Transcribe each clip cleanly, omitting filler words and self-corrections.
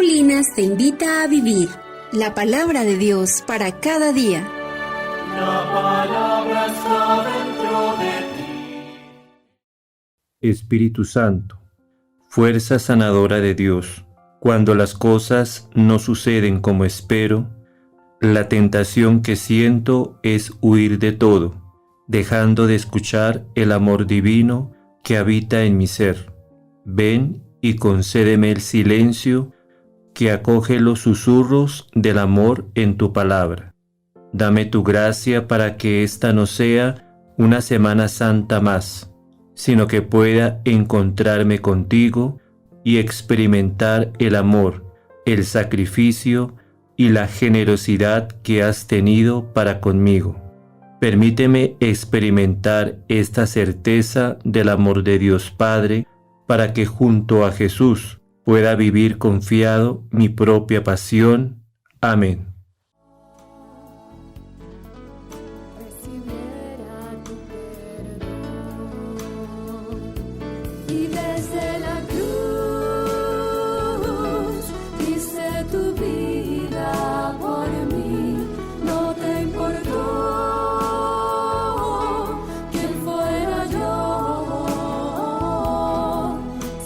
Paulinas te invita a vivir la palabra de Dios para cada día. La palabra está dentro de ti. Espíritu Santo, fuerza sanadora de Dios, cuando las cosas no suceden como espero, la tentación que siento es huir de todo, dejando de escuchar el amor divino que habita en mi ser. Ven y concédeme el silencio que acoge los susurros del amor en tu palabra. Dame tu gracia para que esta no sea una Semana Santa más, sino que pueda encontrarme contigo y experimentar el amor, el sacrificio y la generosidad que has tenido para conmigo. Permíteme experimentar esta certeza del amor de Dios Padre para que junto a Jesús pueda vivir confiado mi propia pasión. Amén. Y desde la cruz diste tu vida por mí, no te importó quién fuera yo,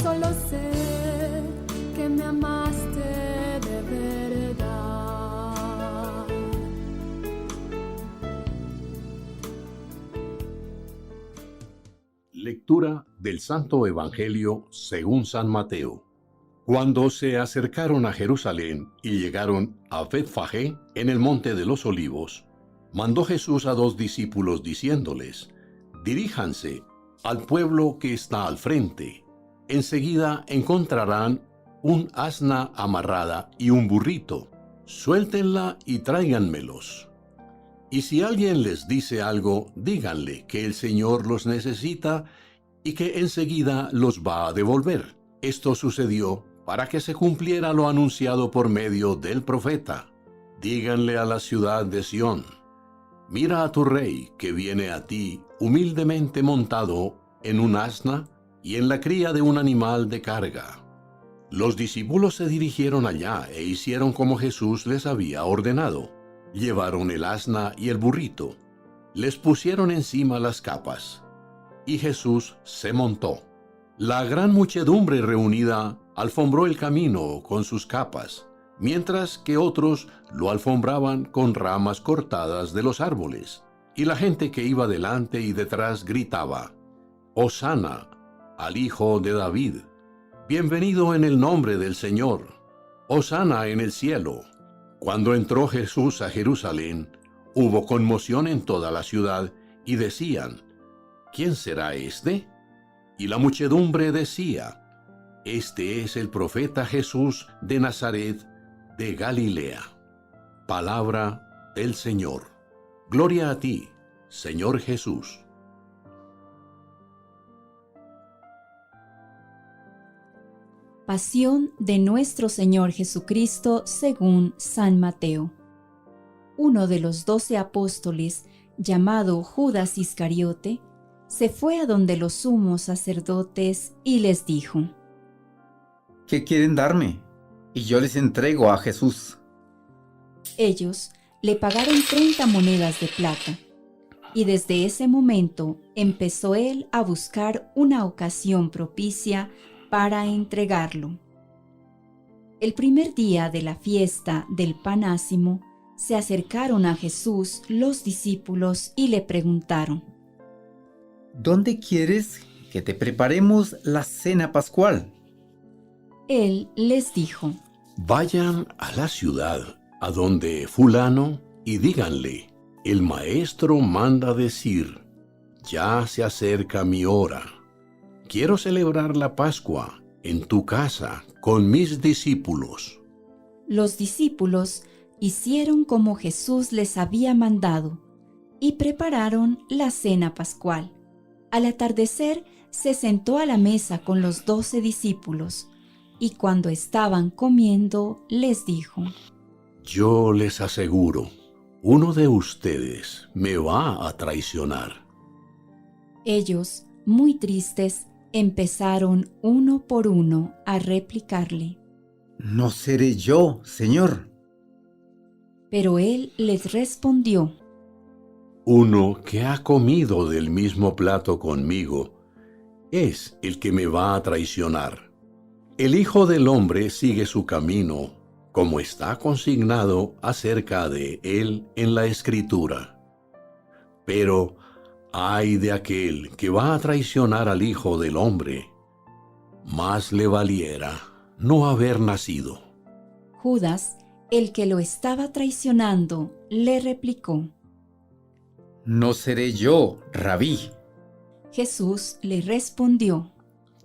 solo sé que me amaste de verdad. Lectura del Santo Evangelio según San Mateo. Cuando se acercaron a Jerusalén y llegaron a Betfagé en el monte de los Olivos, mandó Jesús a 2 discípulos diciéndoles: diríjanse al pueblo que está al frente. Enseguida encontrarán un asna amarrada y un burrito. Suéltenla y tráiganmelos. Y si alguien les dice algo, díganle que el Señor los necesita y que enseguida los va a devolver. Esto sucedió para que se cumpliera lo anunciado por medio del profeta. Díganle a la ciudad de Sión: mira a tu rey que viene a ti humildemente montado en un asna y en la cría de un animal de carga. Los discípulos se dirigieron allá e hicieron como Jesús les había ordenado. Llevaron el asna y el burrito, les pusieron encima las capas, y Jesús se montó. La gran muchedumbre reunida alfombró el camino con sus capas, mientras que otros lo alfombraban con ramas cortadas de los árboles, y la gente que iba delante y detrás gritaba: Hosana al Hijo de David, bienvenido en el nombre del Señor, Hosana en el cielo. Cuando entró Jesús a Jerusalén, hubo conmoción en toda la ciudad, y decían: ¿quién será este? Y la muchedumbre decía: este es el profeta Jesús de Nazaret de Galilea. Palabra del Señor. Gloria a ti, Señor Jesús. Pasión de nuestro Señor Jesucristo según San Mateo. Uno de los 12 apóstoles, llamado Judas Iscariote, se fue a donde los sumos sacerdotes y les dijo: ¿qué quieren darme? Y yo les entrego a Jesús. Ellos le pagaron 30 monedas de plata, y desde ese momento empezó él a buscar una ocasión propicia para entregarlo. El primer día de la fiesta del Panásimo, se acercaron a Jesús los discípulos y le preguntaron: ¿dónde quieres que te preparemos la cena pascual? Él les dijo: Vayan a la ciudad, a donde fulano, y díganle: el maestro manda decir, ya se acerca mi hora. Quiero celebrar la Pascua en tu casa con mis discípulos. Los discípulos hicieron como Jesús les había mandado y prepararon la cena pascual. Al atardecer se sentó a la mesa con los 12 discípulos, y cuando estaban comiendo les dijo: yo les aseguro, uno de ustedes me va a traicionar. Ellos, muy tristes, empezaron uno por uno a replicarle: No seré yo, Señor. Pero él les respondió: Uno que ha comido del mismo plato conmigo es el que me va a traicionar. El Hijo del Hombre sigue su camino, como está consignado acerca de él en la Escritura. Pero ay de aquel que va a traicionar al Hijo del Hombre. Más le valiera no haber nacido. Judas, el que lo estaba traicionando, le replicó. No seré yo, Rabí. Jesús le respondió.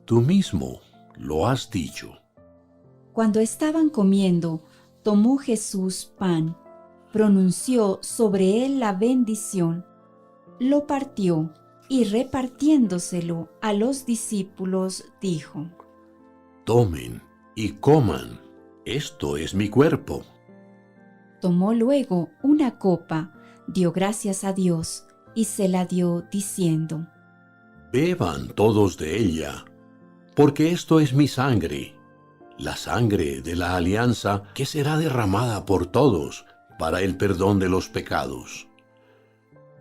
Tú mismo lo has dicho. Cuando estaban comiendo, tomó Jesús pan, pronunció sobre él la bendición, lo partió y repartiéndoselo a los discípulos dijo: Tomen y coman, esto es mi cuerpo. Tomó luego una copa, dio gracias a Dios y se la dio diciendo: Beban todos de ella, porque esto es mi sangre, la sangre de la alianza que será derramada por todos para el perdón de los pecados.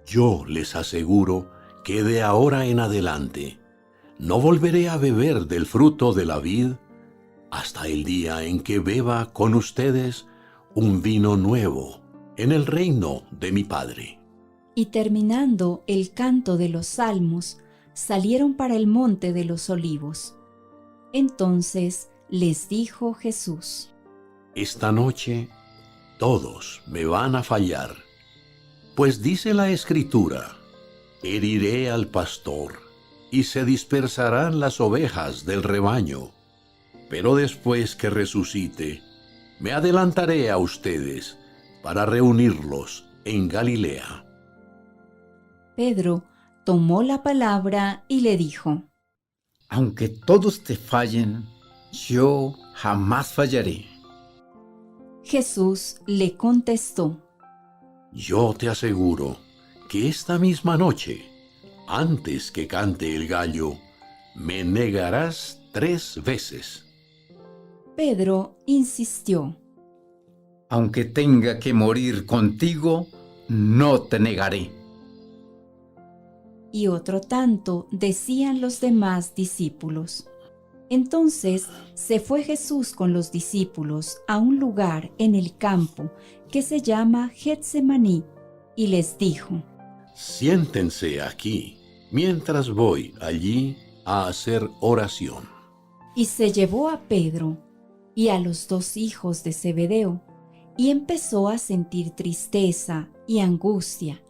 Yo les aseguro que de ahora en adelante no volveré a beber del fruto de la vid hasta el día en que beba con ustedes un vino nuevo en el reino de mi Padre. Y terminando el canto de los salmos, salieron para el monte de los olivos. Entonces les dijo Jesús: Esta noche todos me van a fallar, pues dice la Escritura: heriré al pastor y se dispersarán las ovejas del rebaño. Pero después que resucite, me adelantaré a ustedes para reunirlos en Galilea. Pedro tomó la palabra y le dijo: Aunque todos te fallen, yo jamás fallaré. Jesús le contestó: Yo te aseguro que esta misma noche, antes que cante el gallo, me negarás 3 veces. Pedro insistió: Aunque tenga que morir contigo, no te negaré. Y otro tanto decían los demás discípulos. Entonces se fue Jesús con los discípulos a un lugar en el campo que se llama Getsemaní y les dijo: Siéntense aquí, mientras voy allí a hacer oración. Y se llevó a Pedro y a los 2 hijos de Zebedeo, y empezó a sentir tristeza y angustia.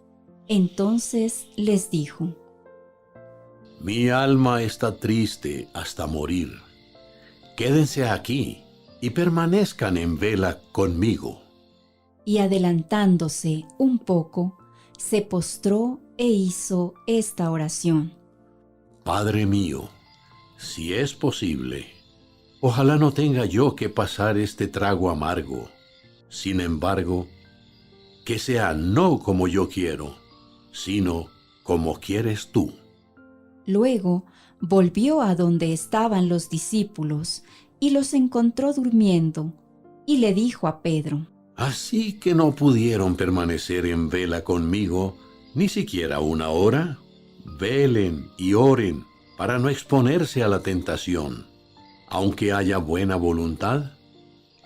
Entonces les dijo: Mi alma está triste hasta morir. Quédense aquí y permanezcan en vela conmigo. Y adelantándose un poco, se postró e hizo esta oración: Padre mío, si es posible, ojalá no tenga yo que pasar este trago amargo. Sin embargo, que sea no como yo quiero, sino como quieres tú. Luego volvió a donde estaban los discípulos y los encontró durmiendo, y le dijo a Pedro: ¿Así que no pudieron permanecer en vela conmigo ni siquiera 1 hora? Velen y oren para no exponerse a la tentación. Aunque haya buena voluntad,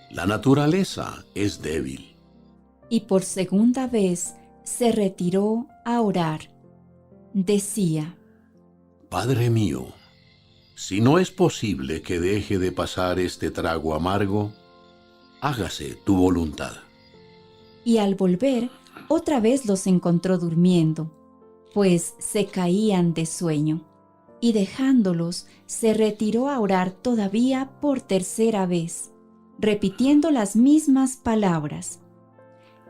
la naturaleza es débil. Y por segunda vez se retiró a orar. Decía: Padre mío, si no es posible que deje de pasar este trago amargo, hágase tu voluntad. Y al volver, otra vez los encontró durmiendo, pues se caían de sueño. Y dejándolos, se retiró a orar todavía por 3ª vez, repitiendo las mismas palabras.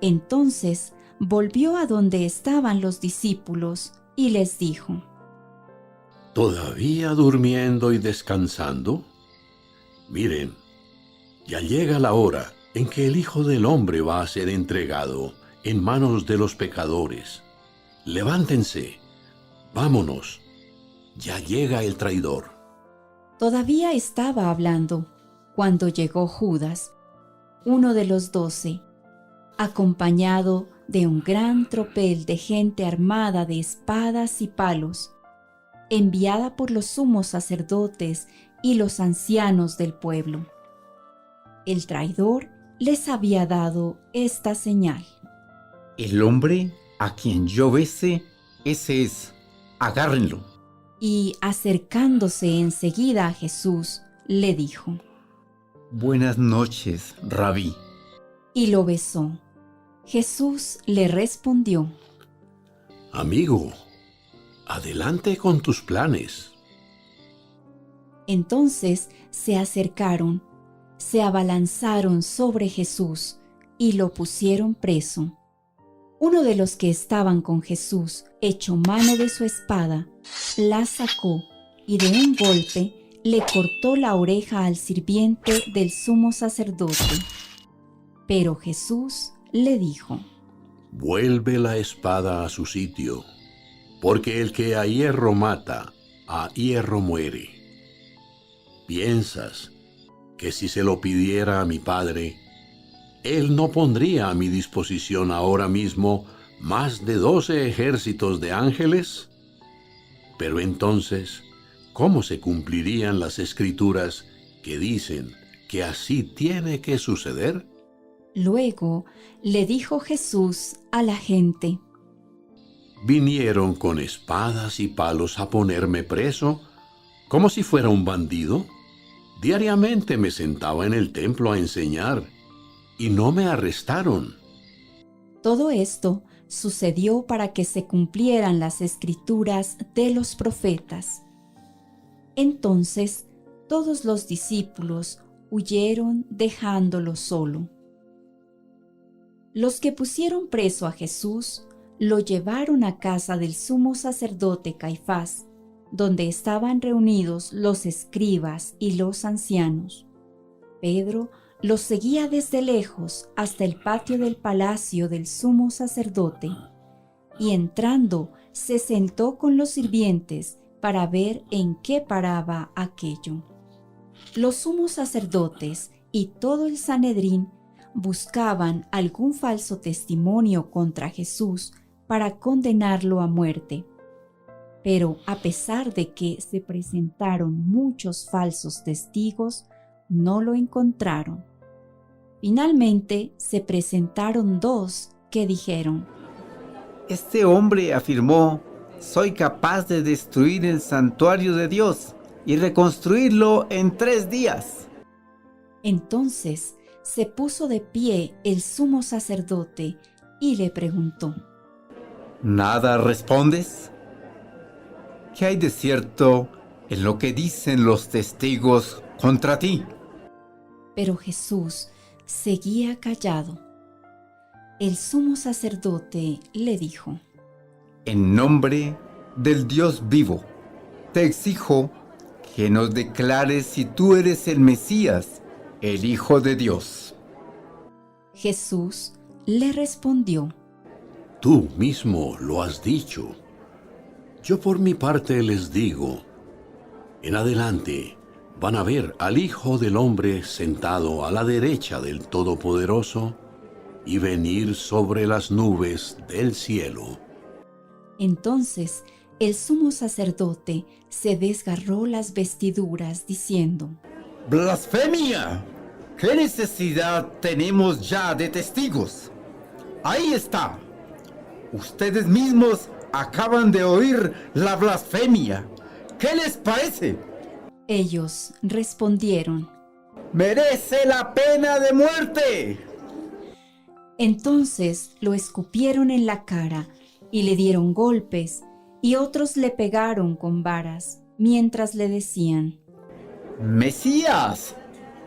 Entonces volvió a donde estaban los discípulos y les dijo: ¿Todavía durmiendo y descansando? Miren, ya llega la hora en que el Hijo del Hombre va a ser entregado en manos de los pecadores. Levántense, vámonos, ya llega el traidor. Todavía estaba hablando, cuando llegó Judas, uno de los 12, acompañado de un gran tropel de gente armada de espadas y palos, enviada por los sumos sacerdotes y los ancianos del pueblo. El traidor les había dado esta señal: El hombre a quien yo bese, ese es. Agárrenlo. y acercándose enseguida a Jesús, le dijo, Buenas noches, Rabí. y lo besó. Jesús le respondió, Amigo, adelante con tus planes. Entonces se acercaron, se abalanzaron sobre Jesús y lo pusieron preso. Uno de los que estaban con Jesús, hecho mano de su espada, la sacó y de un golpe le cortó la oreja al sirviente del sumo sacerdote. Pero Jesús le dijo, Vuelve la espada a su sitio, porque el que a hierro mata, a hierro muere. ¿Piensas que si se lo pidiera a mi Padre, Él no pondría a mi disposición ahora mismo más de 12 ejércitos de ángeles? Pero entonces, ¿cómo se cumplirían las Escrituras que dicen que así tiene que suceder? Luego le dijo Jesús a la gente, ¿Vinieron con espadas y palos a ponerme preso, como si fuera un bandido? Diariamente me sentaba en el templo a enseñar, y no me arrestaron. Todo esto sucedió para que se cumplieran las escrituras de los profetas. Entonces todos los discípulos huyeron dejándolo solo. Los que pusieron preso a Jesús lo llevaron a casa del sumo sacerdote Caifás, donde estaban reunidos los escribas y los ancianos. Pedro los seguía desde lejos hasta el patio del palacio del sumo sacerdote, y entrando se sentó con los sirvientes para ver en qué paraba aquello. Los sumos sacerdotes y todo el Sanedrín buscaban algún falso testimonio contra Jesús para condenarlo a muerte. Pero a pesar de que se presentaron muchos falsos testigos, no lo encontraron. Finalmente se presentaron 2 que dijeron, Este hombre afirmó, soy capaz de destruir el santuario de Dios y reconstruirlo en 3 días. Entonces se puso de pie el sumo sacerdote y le preguntó, ¿Nada respondes? ¿Qué hay de cierto en lo que dicen los testigos contra ti? pero Jesús seguía callado. El sumo sacerdote le dijo, En nombre del Dios vivo, te exijo que nos declares si tú eres el Mesías, el Hijo de Dios. Jesús le respondió, Tú mismo lo has dicho. Yo por mi parte les digo, en adelante van a ver al Hijo del Hombre sentado a la derecha del Todopoderoso y venir sobre las nubes del cielo. Entonces el sumo sacerdote se desgarró las vestiduras diciendo, ¡Blasfemia! ¿Qué necesidad tenemos ya de testigos? Ahí está. Ustedes mismos acaban de oír la blasfemia. ¿Qué les parece? Ellos respondieron. ¡Merece la pena de muerte! Entonces lo escupieron en la cara y le dieron golpes, y otros le pegaron con varas, mientras le decían, Mesías,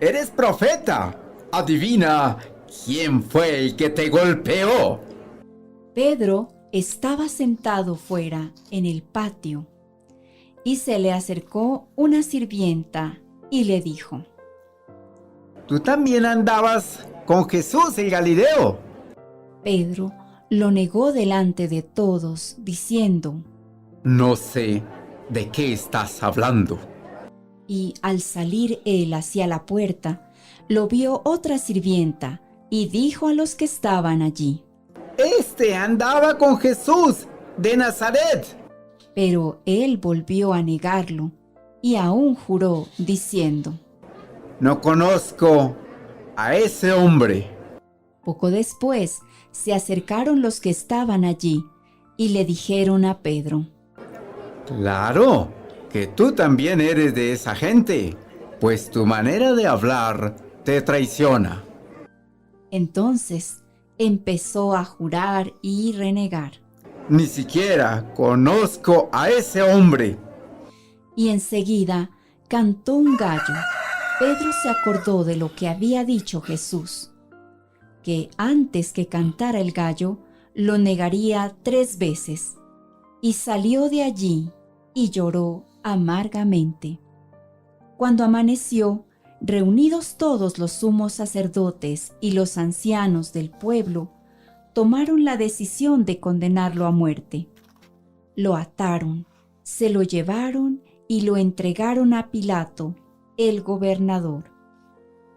eres profeta. Adivina quién fue el que te golpeó. Pedro estaba sentado fuera en el patio, y se le acercó una sirvienta y le dijo, Tú también andabas con Jesús el Galileo. Pedro lo negó delante de todos, diciendo, No sé de qué estás hablando. y al salir él hacia la puerta, lo vio otra sirvienta y dijo a los que estaban allí. Este andaba con Jesús de Nazaret. Pero él volvió a negarlo y aún juró diciendo: No conozco a ese hombre. Poco después se acercaron los que estaban allí y le dijeron a Pedro: Claro, que tú también eres de esa gente, pues tu manera de hablar te traiciona. Entonces empezó a jurar y renegar. Ni siquiera conozco a ese hombre. Y enseguida cantó un gallo. Pedro se acordó de lo que había dicho Jesús, que antes que cantara el gallo, lo negaría 3 veces. Y salió de allí y lloró amargamente. Cuando amaneció, reunidos todos los sumos sacerdotes y los ancianos del pueblo, tomaron la decisión de condenarlo a muerte. Lo ataron, se lo llevaron y lo entregaron a Pilato, el gobernador.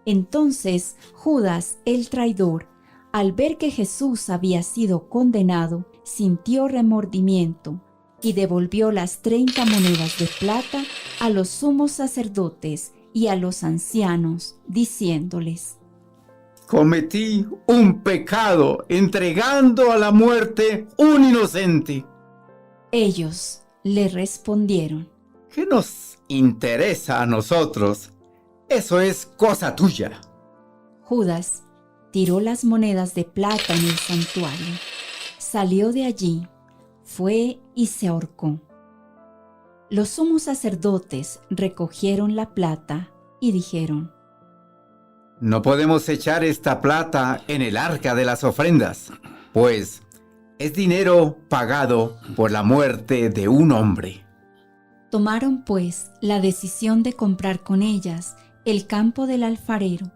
Entonces Judas, el traidor, al ver que Jesús había sido condenado, sintió remordimiento y devolvió las 30 monedas de plata a los sumos sacerdotes y a los ancianos, diciéndoles: Cometí un pecado entregando a la muerte un inocente. Ellos le respondieron: ¿Qué nos interesa a nosotros? Eso es cosa tuya. Judas tiró las monedas de plata en el santuario, salió de allí, fue y se ahorcó. Los sumos sacerdotes recogieron la plata y dijeron: No podemos echar esta plata en el arca de las ofrendas, pues es dinero pagado por la muerte de un hombre. Tomaron pues la decisión de comprar con ellas el campo del alfarero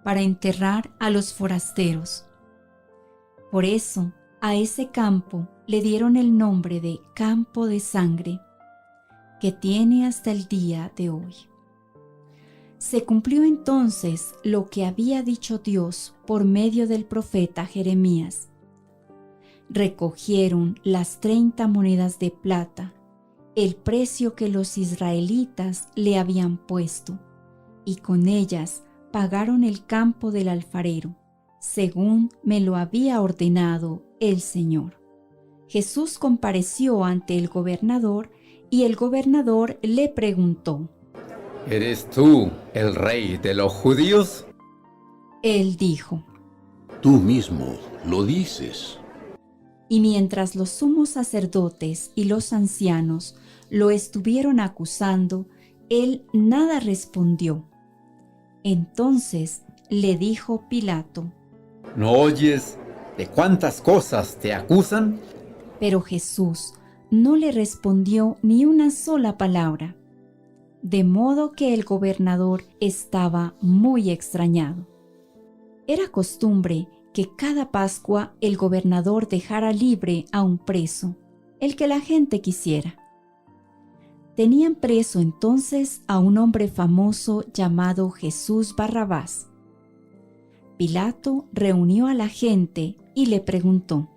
para enterrar a los forasteros. Por eso a ese campo le dieron el nombre de Campo de Sangre, que tiene hasta el día de hoy. Se cumplió entonces lo que había dicho Dios por medio del profeta Jeremías. Recogieron las 30 monedas de plata, el precio que los israelitas le habían puesto, y con ellas pagaron el campo del alfarero, según me lo había ordenado el Señor. Jesús compareció ante el gobernador y el gobernador le preguntó: ¿Eres tú el rey de los judíos? Él dijo: Tú mismo lo dices. Y mientras los sumos sacerdotes y los ancianos lo estuvieron acusando, él nada respondió. Entonces le dijo Pilato: ¿No oyes de cuántas cosas te acusan? Pero Jesús no le respondió ni una sola palabra, de modo que el gobernador estaba muy extrañado. Era costumbre que cada Pascua el gobernador dejara libre a un preso, el que la gente quisiera. Tenían preso entonces a un hombre famoso llamado Jesús Barrabás. Pilato reunió a la gente y le preguntó: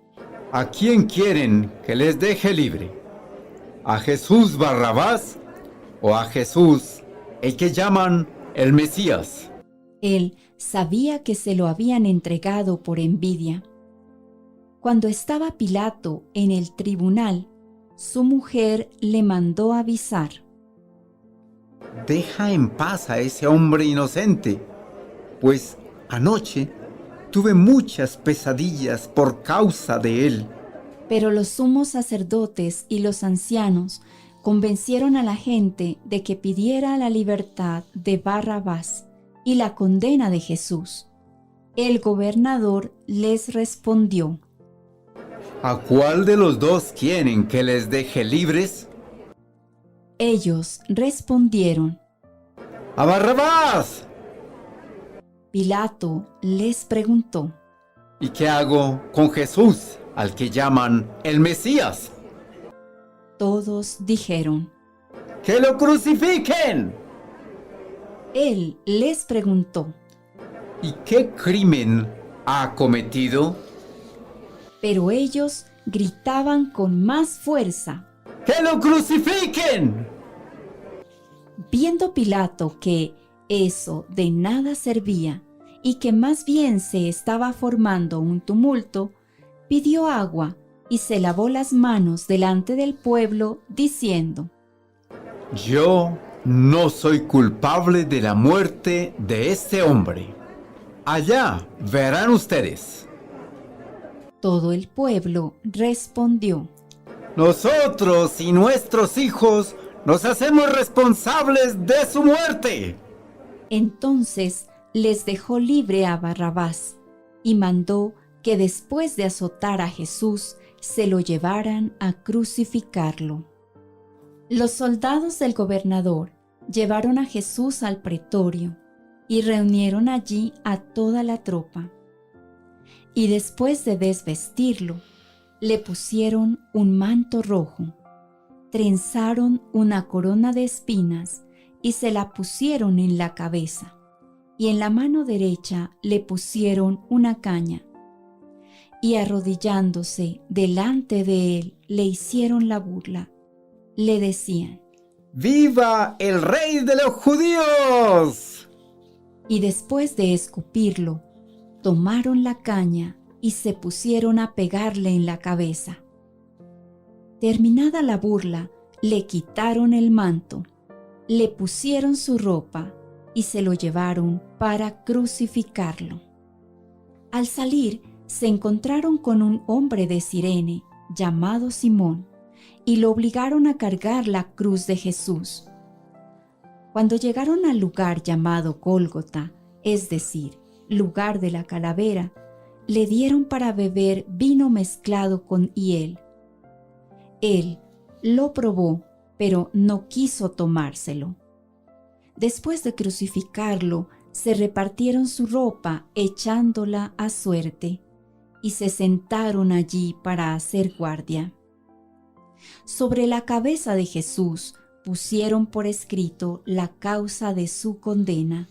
¿A quién quieren que les deje libre? ¿A Jesús Barrabás o a Jesús, el que llaman el Mesías? Él sabía que se lo habían entregado por envidia. Cuando estaba Pilato en el tribunal, su mujer le mandó avisar: Deja en paz a ese hombre inocente, pues anoche tuve muchas pesadillas por causa de él. Pero los sumos sacerdotes y los ancianos convencieron a la gente de que pidiera la libertad de Barrabás y la condena de Jesús. El gobernador les respondió: ¿A cuál de los dos quieren que les deje libres? Ellos respondieron: ¡A Barrabás! Pilato les preguntó: ¿Y qué hago con Jesús, al que llaman el Mesías? Todos dijeron: ¡Que lo crucifiquen! Él les preguntó, ¿y qué crimen ha cometido? pero ellos gritaban con más fuerza. ¡Que lo crucifiquen! Viendo Pilato que eso de nada servía y que más bien se estaba formando un tumulto, pidió agua y se lavó las manos delante del pueblo, diciendo, Yo no soy culpable de la muerte de este hombre. Allá verán ustedes. todo el pueblo respondió, Nosotros y nuestros hijos nos hacemos responsables de su muerte. Entonces les dejó libre a Barrabás y mandó que después de azotar a Jesús se lo llevaran a crucificarlo. Los soldados del gobernador llevaron a Jesús al pretorio y reunieron allí a toda la tropa. Y después de desvestirlo, le pusieron un manto rojo, trenzaron una corona de espinas y se la pusieron en la cabeza, y en la mano derecha le pusieron una caña. Y arrodillándose delante de él, le hicieron la burla. Le decían, ¡Viva el rey de los judíos! y después de escupirlo, tomaron la caña y se pusieron a pegarle en la cabeza. Terminada la burla, le quitaron el manto, le pusieron su ropa y se lo llevaron para crucificarlo. Al salir, se encontraron con un hombre de Cirene llamado Simón y lo obligaron a cargar la cruz de Jesús. Cuando llegaron al lugar llamado Gólgota, es decir, lugar de la calavera, le dieron para beber vino mezclado con hiel. Él lo probó, pero no quiso tomárselo. Después de crucificarlo, se repartieron su ropa echándola a suerte y se sentaron allí para hacer guardia. Sobre la cabeza de Jesús pusieron por escrito la causa de su condena.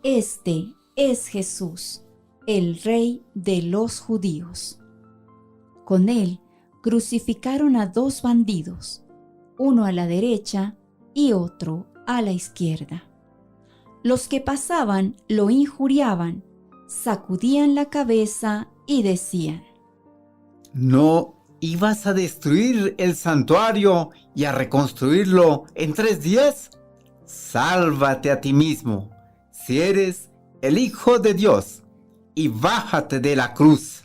Este es Jesús, el Rey de los judíos. Con él crucificaron a dos bandidos, uno a la derecha y otro a la izquierda. Los que pasaban lo injuriaban, sacudían la cabeza y decían, ¿No ibas a destruir el santuario y a reconstruirlo en 3 días? Sálvate a ti mismo, si eres el Hijo de Dios, y bájate de la cruz.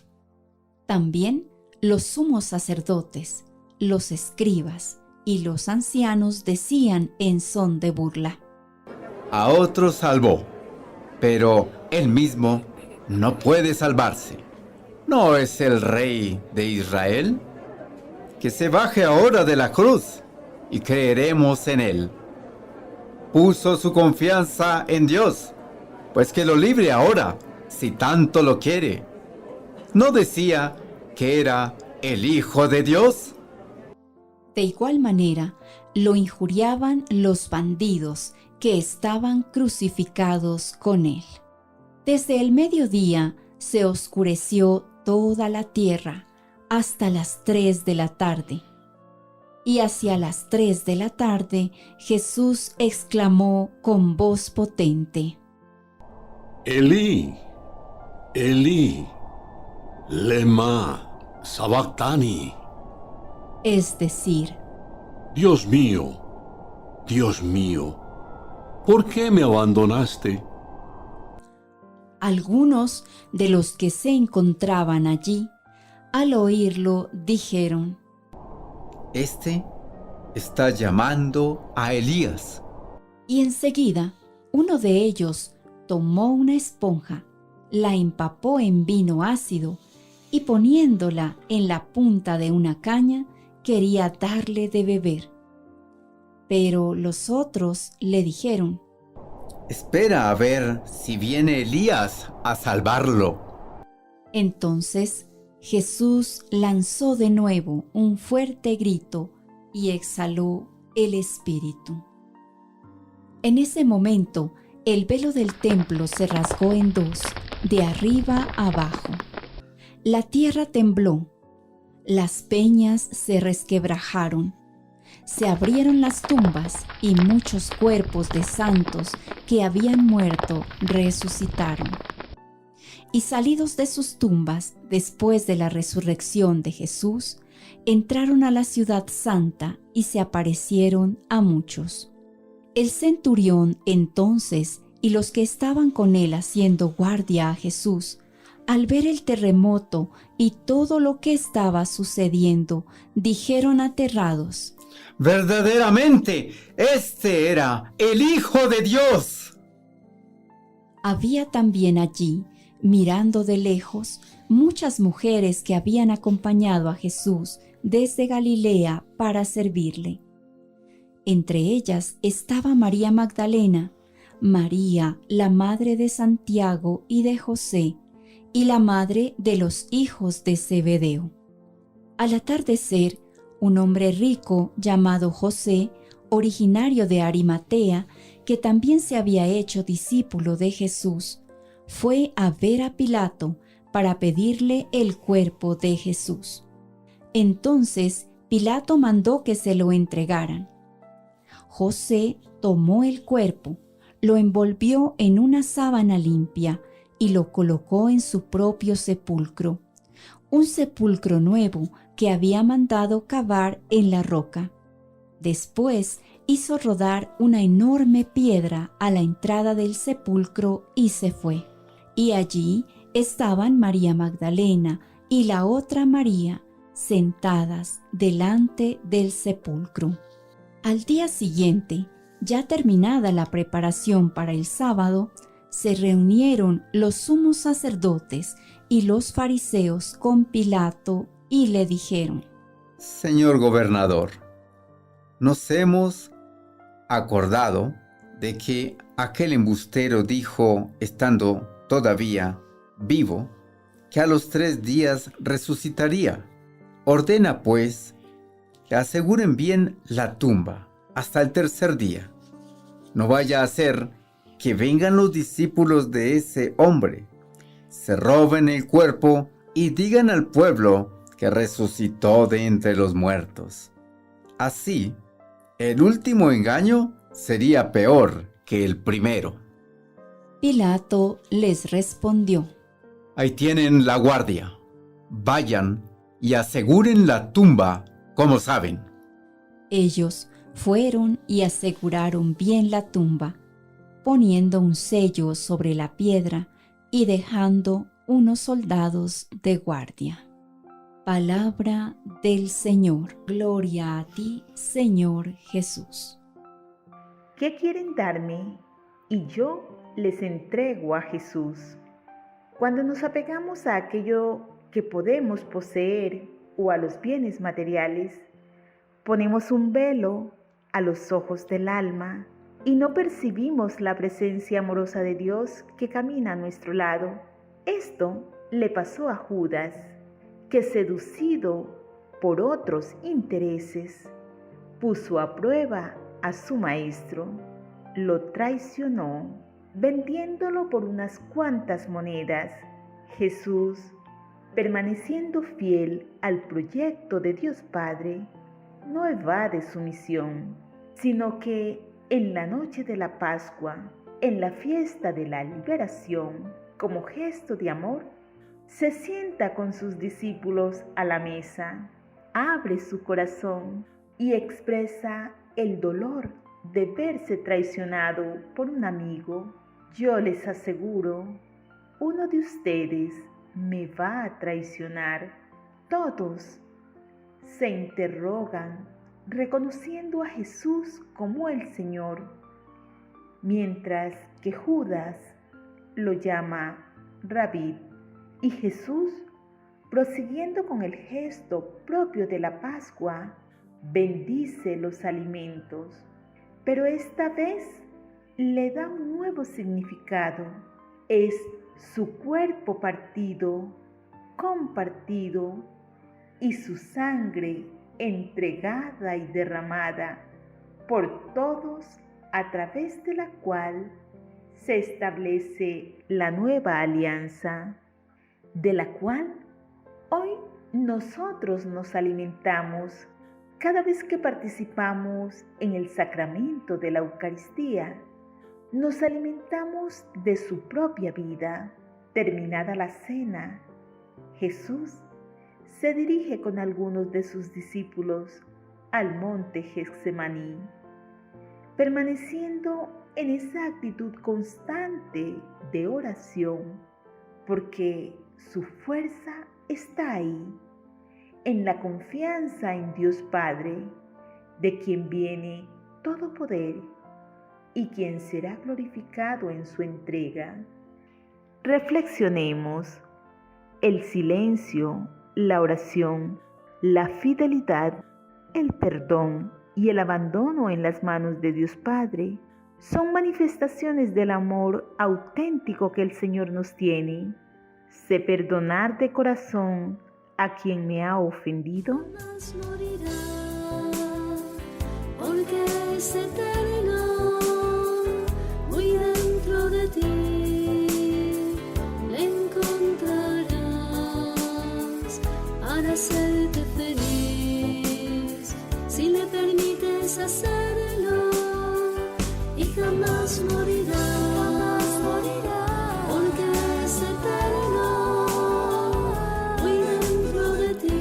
También los sumos sacerdotes, los escribas y los ancianos decían en son de burla, A otro salvó, pero él mismo no puede salvarse. ¿No es el Rey de Israel? Que se baje ahora de la cruz y creeremos en él. Puso su confianza en Dios, pues que lo libre ahora, si tanto lo quiere. ¿No decía que era el Hijo de Dios? De igual manera, lo injuriaban los bandidos que estaban crucificados con él. Desde el mediodía se oscureció toda la tierra hasta las 3 de la tarde. Y hacia las 3 de la tarde Jesús exclamó con voz potente, Elí, Elí, lema sabactani. es decir, Dios mío, ¿por qué me abandonaste? algunos de los que se encontraban allí, al oírlo, dijeron, Este está llamando a Elías. y enseguida uno de ellos tomó una esponja, la empapó en vino ácido y poniéndola en la punta de una caña, quería darle de beber. Pero los otros le dijeron, Espera a ver si viene Elías a salvarlo. Entonces Jesús lanzó de nuevo un fuerte grito y exhaló el espíritu. En ese momento, el velo del templo se rasgó en dos, de arriba a abajo. La tierra tembló, las peñas se resquebrajaron, se abrieron las tumbas y muchos cuerpos de santos que habían muerto resucitaron. Y salidos de sus tumbas, después de la resurrección de Jesús, entraron a la ciudad santa y se aparecieron a muchos. El centurión entonces y los que estaban con él haciendo guardia a Jesús, al ver el terremoto y todo lo que estaba sucediendo, dijeron aterrados: Verdaderamente, este era el Hijo de Dios. Había también allí, mirando de lejos, muchas mujeres que habían acompañado a Jesús desde Galilea para servirle. Entre ellas estaba María Magdalena, María, la madre de Santiago y de José, y la madre de los hijos de Zebedeo. Al atardecer, un hombre rico llamado José, originario de Arimatea, que también se había hecho discípulo de Jesús, fue a ver a Pilato para pedirle el cuerpo de Jesús. Entonces Pilato mandó que se lo entregaran. José tomó el cuerpo, lo envolvió en una sábana limpia y lo colocó en su propio sepulcro, un sepulcro nuevo que había mandado cavar en la roca. Después hizo rodar una enorme piedra a la entrada del sepulcro y se fue. Y allí estaban María Magdalena y la otra María sentadas delante del sepulcro. Al día siguiente, ya terminada la preparación para el sábado, se reunieron los sumos sacerdotes y los fariseos con Pilato y le dijeron: Señor gobernador, nos hemos acordado de que aquel embustero dijo, estando todavía vivo, que a los 3 días resucitaría. Ordena, pues, que aseguren bien la tumba hasta el 3er día. No vaya a ser que vengan los discípulos de ese hombre, se roben el cuerpo y digan al pueblo que resucitó de entre los muertos. Así, el último engaño sería peor que el primero. Pilato les respondió: Ahí tienen la guardia. Vayan y aseguren la tumba como saben. Ellos fueron y aseguraron bien la tumba, poniendo un sello sobre la piedra y dejando unos soldados de guardia. Palabra del Señor. Gloria a ti, Señor Jesús. ¿Qué quieren darme? Y yo les entrego a Jesús. Cuando nos apegamos a aquello que podemos poseer o a los bienes materiales, ponemos un velo a los ojos del alma y no percibimos la presencia amorosa de Dios que camina a nuestro lado. Esto le pasó a Judas, que seducido por otros intereses, puso a prueba a su maestro, lo traicionó, vendiéndolo por unas cuantas monedas. Jesús, permaneciendo fiel al proyecto de Dios Padre, no evade su misión, sino que en la noche de la Pascua, en la fiesta de la liberación, como gesto de amor, se sienta con sus discípulos a la mesa, abre su corazón y expresa el dolor de verse traicionado por un amigo. Yo les aseguro, uno de ustedes me va a traicionar. Todos se interrogan, reconociendo a Jesús como el Señor, mientras que Judas lo llama Rabí, y Jesús, prosiguiendo con el gesto propio de la Pascua, bendice los alimentos, pero esta vez le da un nuevo significado. Es su cuerpo partido, compartido, y su sangre entregada y derramada por todos a través de la cual se establece la nueva alianza, de la cual hoy nosotros nos alimentamos cada vez que participamos en el sacramento de la Eucaristía. Nos alimentamos de su propia vida. Terminada la cena, Jesús se dirige con algunos de sus discípulos al monte Getsemaní, permaneciendo en esa actitud constante de oración, porque su fuerza está ahí, en la confianza en Dios Padre, de quien viene todo poder y quien será glorificado en su entrega. Reflexionemos. El silencio, la oración, la fidelidad, el perdón y el abandono en las manos de Dios Padre son manifestaciones del amor auténtico que el Señor nos tiene. Sé perdonar de corazón a quien me ha ofendido. Jamás morirá, porque es eterno, muy dentro de ti le encontrarás para hacerte feliz, si le permites hacerlo, y jamás morirá, porque es eterno, muy dentro de ti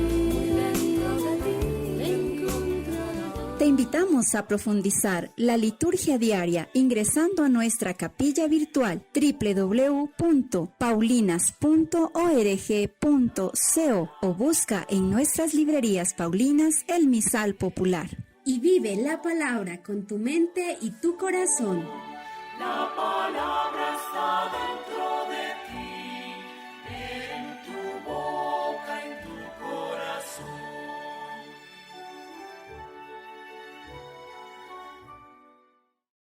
le encontrarás. Te invitamos a profundizar la liturgia diaria ingresando a nuestra capilla virtual www.paulinas.org.co o busca en nuestras librerías paulinas el misal popular. Y vive la palabra con tu mente y tu corazón. La palabra está dentro